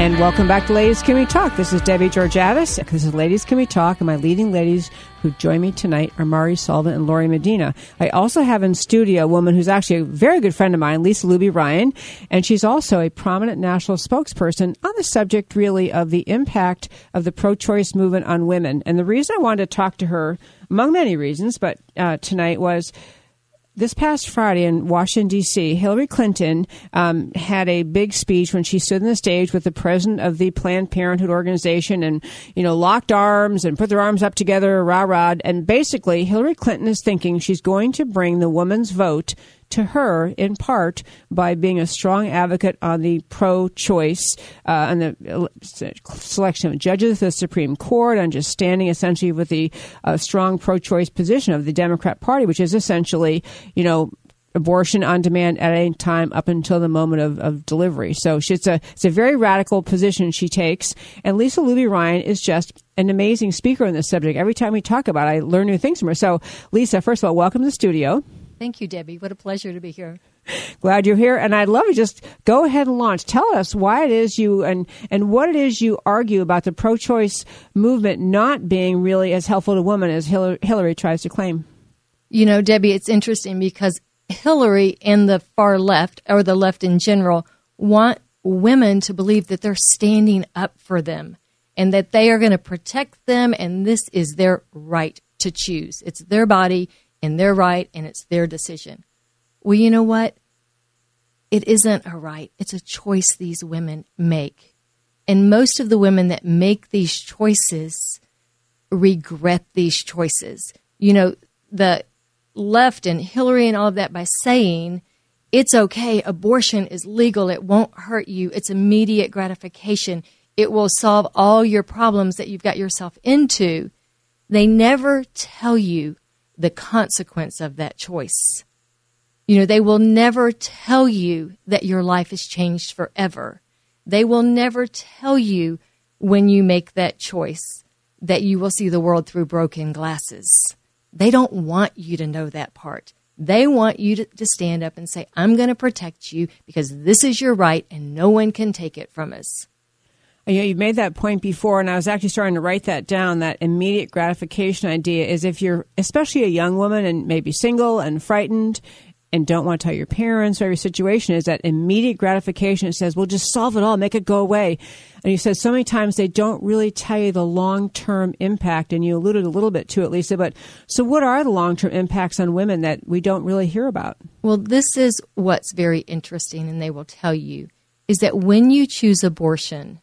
And welcome back to Ladies Can We Talk. This is Debbie Georgatos. This is Ladies Can We Talk, and my leading ladies who join me tonight are Mari Sullivan and Lori Medina. I also have in studio a woman who's actually a very good friend of mine, Lisa Luby Ryan, and she's also a prominent national spokesperson on the subject, really, of the impact of the pro-choice movement on women. And the reason I wanted to talk to her, among many reasons, but tonight was this past Friday in Washington, D.C., Hillary Clinton had a big speech when she stood on the stage with the president of the Planned Parenthood organization and, locked arms and put their arms up together, rah-rah. And basically, Hillary Clinton is thinking she's going to bring the woman's vote to her, in part, by being a strong advocate on the pro-choice and the selection of judges of the Supreme Court, and just standing essentially with the strong pro-choice position of the Democrat Party, which is essentially, abortion on demand at any time up until the moment of delivery. So it's a very radical position she takes. And Lisa Luby Ryan is just an amazing speaker on this subject. Every time we talk about it, I learn new things from her. So, Lisa, first of all, welcome to the studio. Thank you, Debbie. What a pleasure to be here. Glad you're here. And I'd love to just go ahead and launch. Tell us why it is you and what it is you argue about the pro-choice movement not being really as helpful to women as Hillary tries to claim. Debbie, it's interesting because Hillary and the far left, or the left in general, want women to believe that they're standing up for them and that they are going to protect them, and this is their right to choose. It's their body and their right, and it's their decision. Well, you know what? It isn't a right. It's a choice these women make. And most of the women that make these choices regret these choices. The left and Hillary and all of that, by saying it's okay, abortion is legal, it won't hurt you, it's immediate gratification, it will solve all your problems that you've got yourself into, they never tell you the consequence of that choice. They will never tell you that your life is changed forever. They will never tell you when you make that choice that you will see the world through broken glasses. They don't want you to know that part. They want you to stand up and say, I'm going to protect you because this is your right and no one can take it from us. You've made that point before, and I was actually starting to write that down, that immediate gratification idea is if you're especially a young woman and maybe single and frightened and don't want to tell your parents or your situation, is that immediate gratification. It says, well, just solve it all, make it go away. And you said so many times they don't really tell you the long-term impact, and you alluded a little bit to it, Lisa. But so what are the long-term impacts on women that we don't really hear about? Well, this is what's very interesting, and they will tell you, is that when you choose abortion,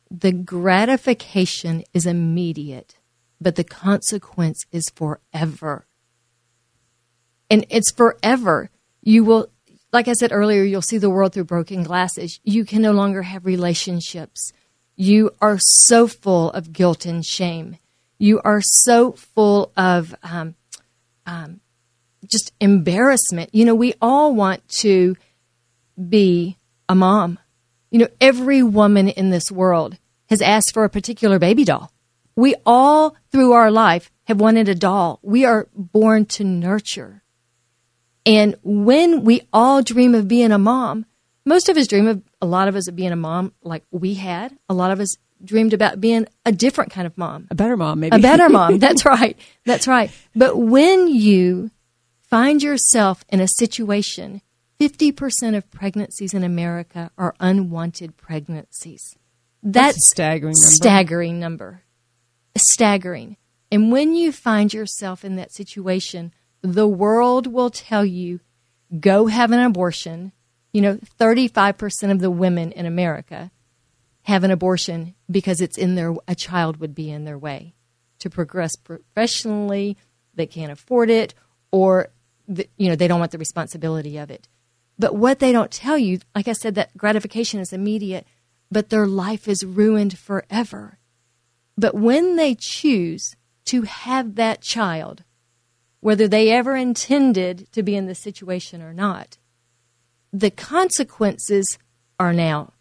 the gratification is immediate, but the consequence is forever. And it's forever. You will, like I said earlier, you'll see the world through broken glasses. You can no longer have relationships. You are so full of guilt and shame. You are so full of just embarrassment. We all want to be a mom. Every woman in this world has asked for a particular baby doll. We all, through our life, have wanted a doll. We are born to nurture. And when we all dream of being a mom, most of us dream of, a lot of us of being a mom like we had. A lot of us dreamed about being a different kind of mom. A better mom, maybe. A better mom. That's right. That's right. But when you find yourself in a situation, 50% of pregnancies in America are unwanted pregnancies. That's a staggering number. Staggering number. Staggering. And when you find yourself in that situation, the world will tell you, go have an abortion. 35% of the women in America have an abortion because a child would be in their way to progress professionally. They can't afford it, or they don't want the responsibility of it. But what they don't tell you, like I said, that gratification is immediate, but their life is ruined forever. But when they choose to have that child, whether they ever intended to be in this situation or not, the consequences are now,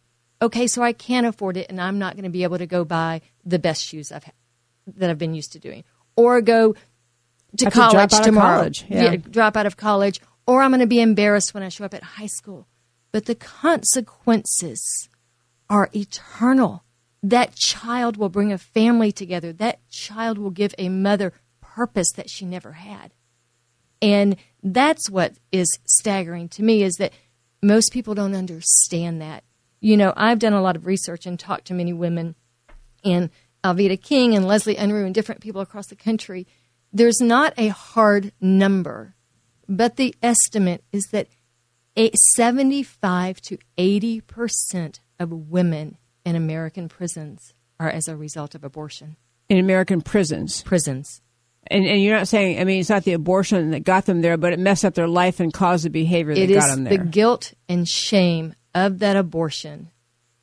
okay, so I can't afford it, and I'm not going to be able to go buy the best shoes that I've been used to doing, or go to college tomorrow. Drop out of college, or I'm going to be embarrassed when I show up at high school. But the consequences are eternal. That child will bring a family together. That child will give a mother purpose that she never had. And that's what is staggering to me, is that most people don't understand that. You know, I've done a lot of research and talked to many women, and Alveda King and Leslie Unruh and different people across the country. There's not a hard number, but the estimate is that 75 to 80% of women in American prisons are as a result of abortion. In American prisons? Prisons. And you're not saying, I mean, it's not the abortion that got them there, but it messed up their life and caused the behavior that got them there. It is the guilt and shame of that abortion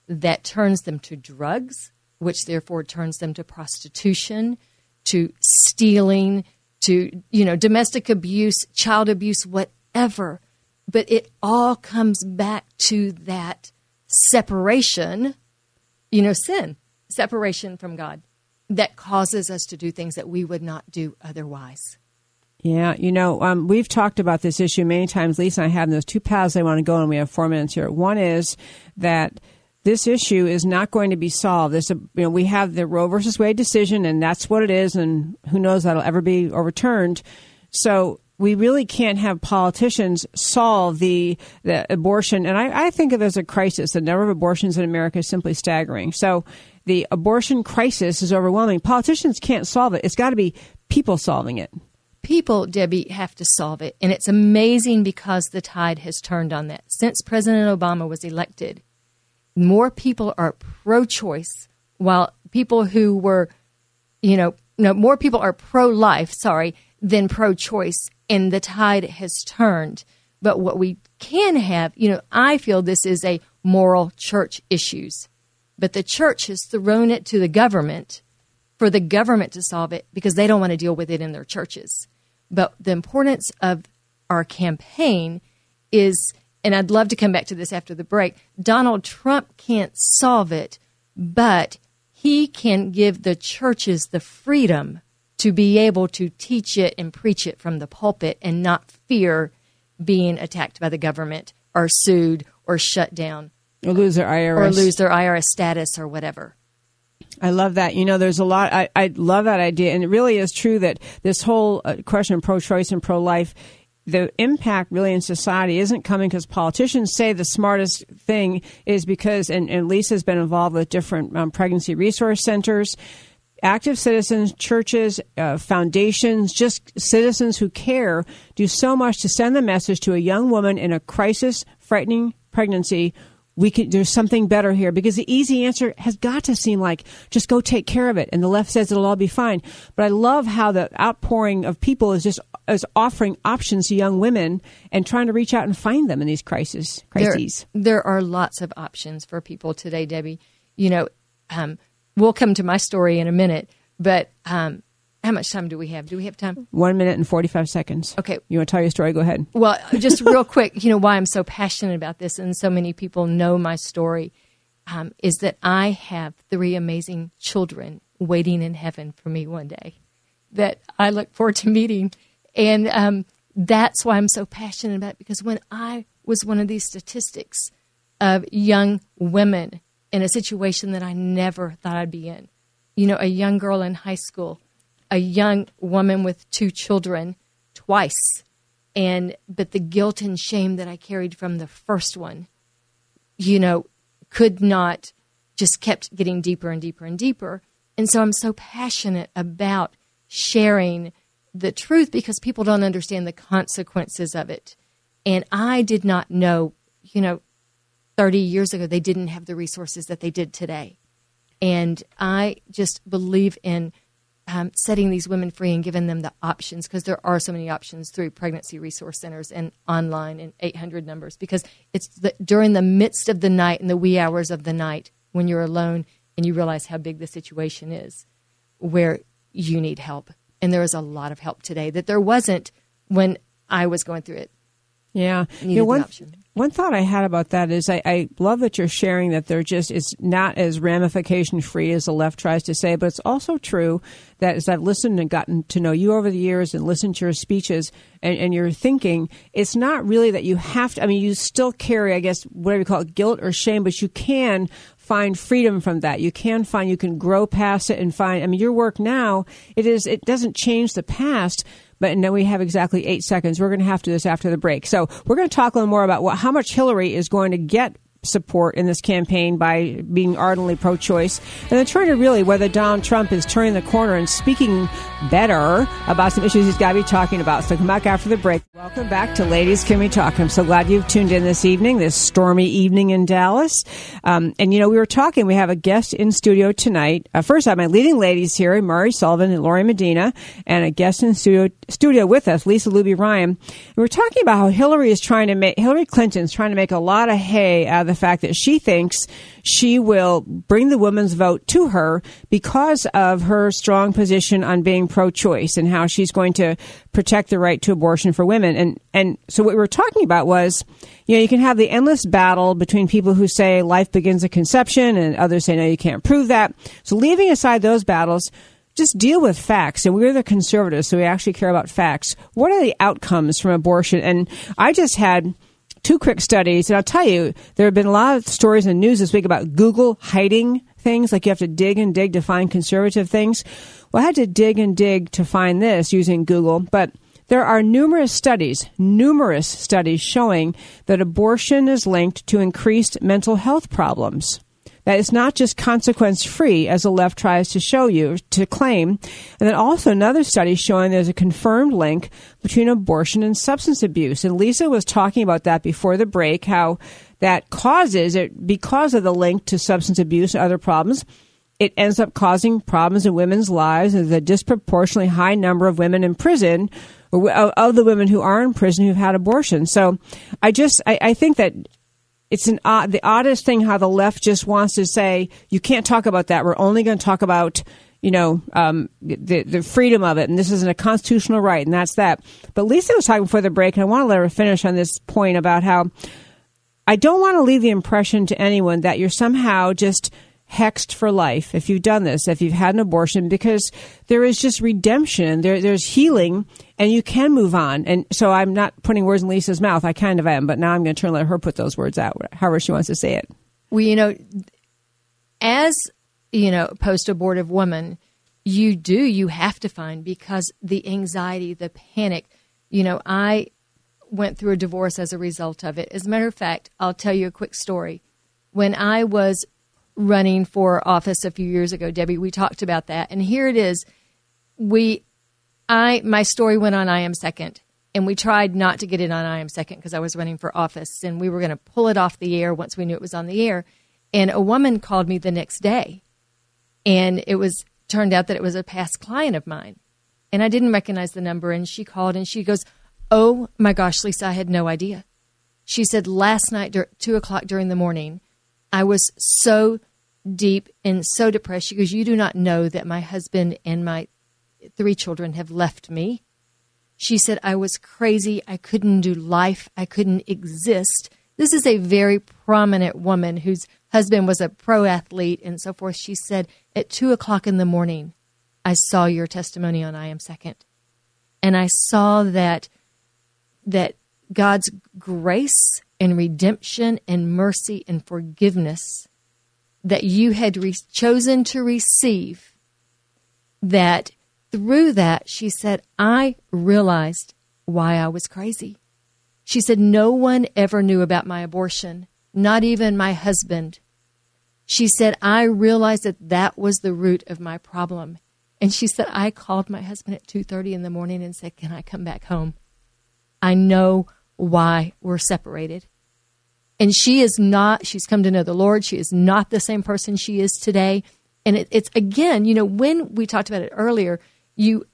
that turns them to drugs, which therefore turns them to prostitution, to stealing, to, domestic abuse, child abuse, whatever. But it all comes back to that separation, sin, separation from God, that causes us to do things that we would not do otherwise. Yeah, we've talked about this issue many times. Lisa and I have, and there's two paths I want to go on. We have 4 minutes here. One is that this issue is not going to be solved. We have the Roe versus Wade decision, and that's what it is, and who knows that'll ever be overturned. So we really can't have politicians solve the abortion. And I think of it as a crisis. The number of abortions in America is simply staggering. So the abortion crisis is overwhelming. Politicians can't solve it. It's got to be people solving it. People, Debbie, have to solve it. And it's amazing because the tide has turned on that. Since President Obama was elected, more people are pro-choice, while people who were, more people are pro-life, than pro-choice. And the tide has turned. But what we can have, I feel this is a moral church issues. But the church has thrown it to the government for the government to solve it because they don't want to deal with it in their churches. But the importance of our campaign is, and I'd love to come back to this after the break, Donald Trump can't solve it, but he can give the churches the freedom to be able to teach it and preach it from the pulpit and not fear being attacked by the government or sued or shut down. Or lose their IRS. Or lose their IRS status or whatever. I love that. There's a lot. I love that idea. And it really is true that this whole question of pro-choice and pro-life, the impact really in society isn't coming because politicians say the smartest thing is because, and Lisa's been involved with different pregnancy resource centers, active citizens, churches, foundations, just citizens who care, do so much to send the message to a young woman in a crisis, frightening pregnancy. There's something better here, because the easy answer has got to seem like just go take care of it. And the left says it'll all be fine. But I love how the outpouring of people is offering options to young women and trying to reach out and find them in these crises. There are lots of options for people today, Debbie. We'll come to my story in a minute, but how much time do we have? Do we have time? 1 minute and 45 seconds. Okay. You want to tell your story? Go ahead. Well, just real quick, why I'm so passionate about this and so many people know my story is that I have 3 amazing children waiting in heaven for me one day that I look forward to meeting. And that's why I'm so passionate about it, because when I was one of these statistics of young women in a situation that I never thought I'd be in, a young girl in high school, a young woman with 2 children twice. But the guilt and shame that I carried from the first one, could not, just kept getting deeper and deeper and deeper. And so I'm so passionate about sharing the truth because people don't understand the consequences of it. And I did not know, 30 years ago, they didn't have the resources that they did today. And I just believe in setting these women free and giving them the options, because there are so many options through pregnancy resource centers and online and 800 numbers, because it's during the midst of the night and the wee hours of the night when you're alone and you realize how big the situation is where you need help. And there is a lot of help today that there wasn't when I was going through it. Yeah. needed the option. One thought I had about that is I love that you're sharing that it's not as ramification free as the left tries to say, but it's also true that as I've listened and gotten to know you over the years and listened to your speeches and your thinking, it's not really that you have to, you still carry, I guess, whatever you call it, guilt or shame, but you can find freedom from that. You can grow past it and find, your work now, it doesn't change the past. But now we have exactly 8 seconds. We're going to have to do this after the break. So we're going to talk a little more about how much Hillary is going to get support in this campaign by being ardently pro-choice, and then trying to really whether Donald Trump is turning the corner and speaking better about some issues he's got to be talking about. So come back after the break. Welcome back to Ladies Can We Talk. I'm so glad you've tuned in this evening, this stormy evening in Dallas. And we were talking, we have a guest in studio tonight. First, I have my leading ladies here, Mari Sullivan and Lori Medina, and a guest in studio with us, Lisa Luby Ryan. And we're talking about how Hillary Clinton's trying to make a lot of hay out of the fact that she thinks she will bring the women's vote to her because of her strong position on being pro-choice and how she's going to protect the right to abortion for women. And so what we were talking about was, you can have the endless battle between people who say life begins at conception and others say, no, you can't prove that. So leaving aside those battles, just deal with facts. And we're the conservatives, so we actually care about facts. What are the outcomes from abortion? And I just had 2 quick studies, and I'll tell you, there have been a lot of stories in the news this week about Google hiding things, like you have to dig and dig to find conservative things. Well, I had to dig and dig to find this using Google, but there are numerous studies showing that abortion is linked to increased mental health problems. That it's not just consequence-free, as the left tries to claim. And then also another study showing there's a confirmed link between abortion and substance abuse. And Lisa was talking about that before the break, how that causes it, because of the link to substance abuse and other problems, it ends up causing problems in women's lives. There's a disproportionately high number of women in prison, of the women who are in prison who've had abortions. So I think that it's the oddest thing how the left just wants to say, you can't talk about that. We're only going to talk about, the freedom of it. And this isn't a constitutional right. And that's that. But Lisa was talking before the break, and I want to let her finish on this point about how I don't want to leave the impression to anyone that you're somehow just hexed for life if you've done this, if you've had an abortion, because there is just redemption, there's healing, and you can move on. And so I'm not putting words in Lisa's mouth. I kind of am, but now I'm going to turn and let her put those words out, however she wants to say it. Well, as, post-abortive woman, you have to find, because the anxiety, the panic, I went through a divorce as a result of it. As a matter of fact, I'll tell you a quick story. When I was running for office a few years ago, Debbie, we talked about that. And here it is. My story went on I Am Second, and we tried not to get it on I Am Second because I was running for office, and we were going to pull it off the air once we knew it was on the air. And a woman called me the next day, and turned out that it was a past client of mine. And I didn't recognize the number, and she called, and she goes, "Oh my gosh, Lisa, I had no idea." She said, "Last night, 2:00 during the morning, I was so deep and so depressed." She goes, "You do not know that my husband and my 3 children have left me." She said, "I was crazy. I couldn't do life. I couldn't exist." This is a very prominent woman whose husband was a pro athlete and so forth. She said, "At 2:00 in the morning, I saw your testimony on I Am Second. And I saw that God's grace and redemption and mercy and forgiveness that you had chosen to receive, that through that," she said, "I realized why I was crazy." She said, "No one ever knew about my abortion, not even my husband." She said, "I realized that was the root of my problem." And she said, "I called my husband at 2:30 in the morning and said, 'Can I come back home? I know why we're separated.'" And she's come to know the Lord. She is not the same person she is today. And it's again, when we talked about it earlier, you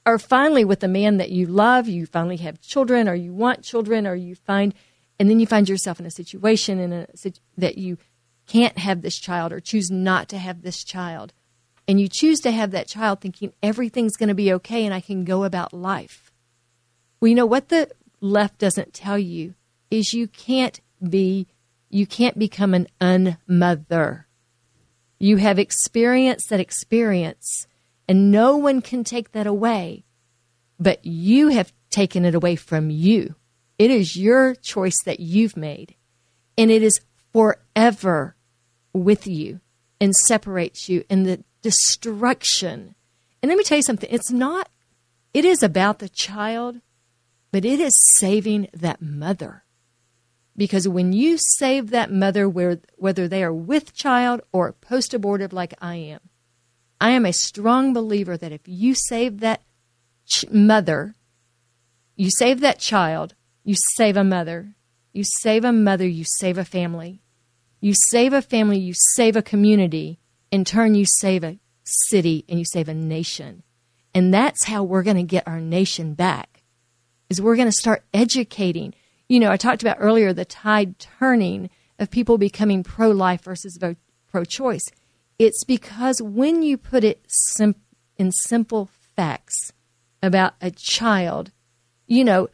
are finally with the man that you love, you finally have children, or you want children, and then you find yourself in a situation that you can't have this child or choose not to have this child. And you choose to have that child thinking everything's going to be okay and I can go about life. Well, what the left doesn't tell you is you can't become an unmother. You have experienced that experience, and no one can take that away, but you have taken it away from you. It is your choice that you've made, and it is forever with you and separates you in the destruction. And let me tell you something. It is about the child, but it is saving that mother. Because when you save that mother, whether they are with child or post-abortive like I am a strong believer that if you save that mother, you save that child, you save a mother. You save a mother, you save a family. You save a family, you save a community. In turn, you save a city and you save a nation. And that's how we're going to get our nation back, is we're going to start educating. You know, I talked about earlier the tide turning of people becoming pro-life versus pro-choice. It's because when you put it in simple facts about a child, you know,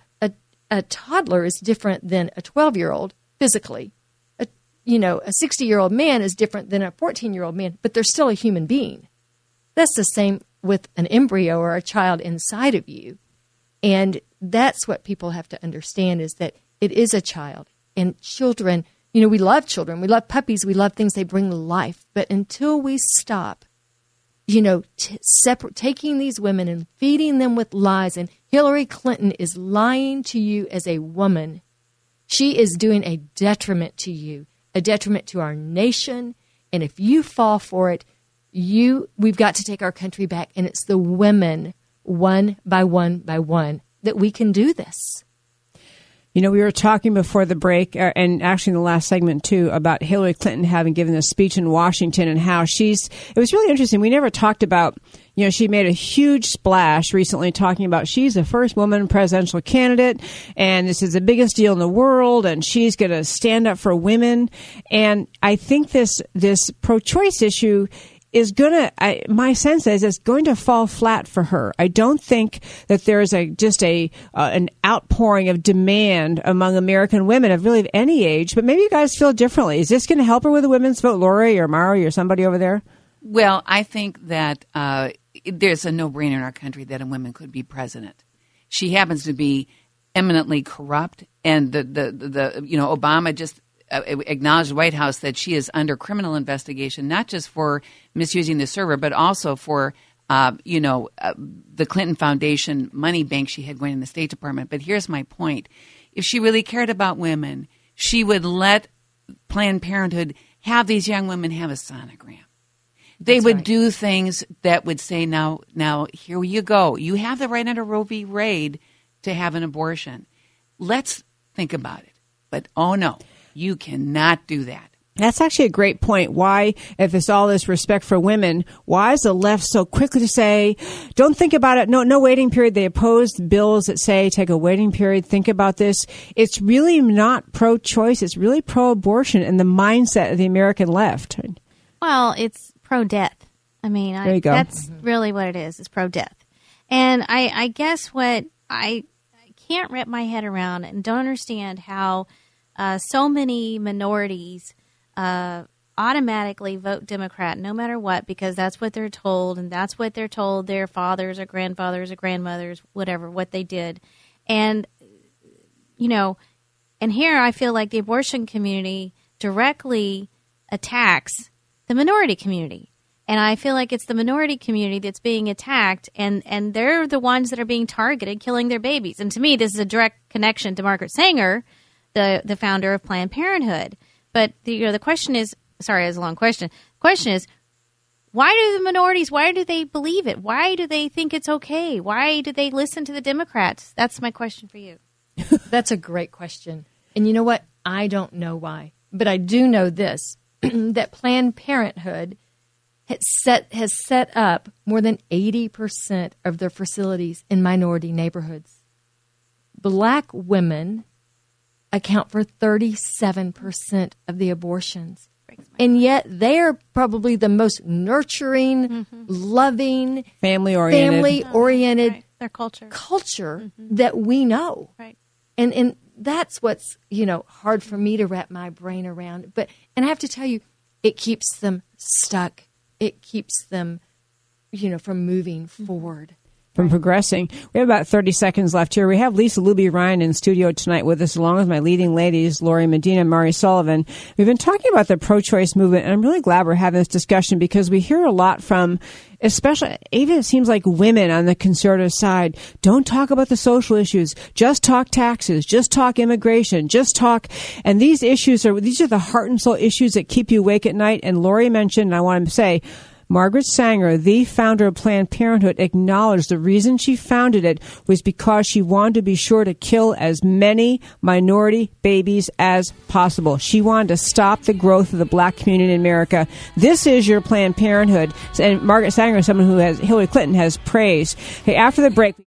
a toddler is different than a 12-year-old physically. A 60-year-old man is different than a 14-year-old man, but they're still a human being. That's the same with an embryo or a child inside of you. And that's what people have to understand, is that it is a child. And children, we love children. We love puppies. We love things they bring life. But until we stop, taking these women and feeding them with lies, and Hillary Clinton is lying to you as a woman. She is doing a detriment to you, a detriment to our nation. And if you fall for it, we've got to take our country back. And it's the women, one by one, that we can do this. We were talking before the break, and actually in the last segment too, about Hillary Clinton having given this speech in Washington and how it was really interesting. We never talked about, she made a huge splash recently talking about she's the first woman presidential candidate, and this is the biggest deal in the world, and she's going to stand up for women. And I think this pro-choice issue is my sense is it's going to fall flat for her. I don't think that there's an outpouring of demand among American women of any age, but maybe you guys feel differently. Is this going to help her with the women's vote, Lori or Mari or somebody over there? Well, I think that there's a no-brainer in our country that a woman could be president. She happens to be eminently corrupt, and the Obama just acknowledged the White House that she is under criminal investigation, not just for misusing the server, but also for, the Clinton Foundation money bank she had going in the State Department. But here's my point. If she really cared about women, she would let Planned Parenthood have these young women have a sonogram. They would do things that would say, now, here you go. You have the right under Roe v. Wade to have an abortion. Let's think about it. But, oh, no. You cannot do that. That's actually a great point. Why, if it's all this respect for women, why is the left so quickly to say, don't think about it, no waiting period? They oppose bills that say take a waiting period, think about this. It's really not pro-choice. It's really pro-abortion in the mindset of the American left. Well, it's pro-death. I mean, there you go. That's really what it is. It's pro-death. And I guess what I can't wrap my head around and don't understand how so many minorities automatically vote Democrat no matter what, because that's what they're told, and that's what they're told their fathers or grandfathers or grandmothers, whatever, what they did. And, and here I feel like the abortion community directly attacks the minority community. And I feel like it's the minority community that's being attacked, and they're the ones that are being targeted, killing their babies. And to me, this is a direct connection to Margaret Sanger, the founder of Planned Parenthood. But the question is, sorry, it's a long question. The question is, why do the minorities, why do they believe it? Why do they think it's okay? Why do they listen to the Democrats? That's my question for you. That's a great question. And you know what? I don't know why. But I do know this, that Planned Parenthood has set up more than 80% of their facilities in minority neighborhoods. Black women account for 37% of the abortions. And yet they are probably the most nurturing, loving, family-oriented Their culture that we know. Right. And that's what's, hard for me to wrap my brain around. And I have to tell you, it keeps them stuck. It keeps them, from moving forward. From progressing. We have about 30 seconds left here. We have Lisa Luby Ryan in studio tonight with us, along with my leading ladies, Lori Medina and Mari Sullivan. We've been talking about the pro-choice movement, and I'm really glad we're having this discussion because we hear a lot from, especially, even it seems like women on the conservative side, don't talk about the social issues. Just talk taxes. Just talk immigration. Just talk. And these are the heart and soul issues that keep you awake at night. And Lori mentioned, and I want to say, Margaret Sanger, the founder of Planned Parenthood, acknowledged the reason she founded it was because she wanted to be sure to kill as many minority babies as possible. She wanted to stop the growth of the black community in America. This is your Planned Parenthood. And Margaret Sanger is someone who Hillary Clinton has praised. Hey, after the break...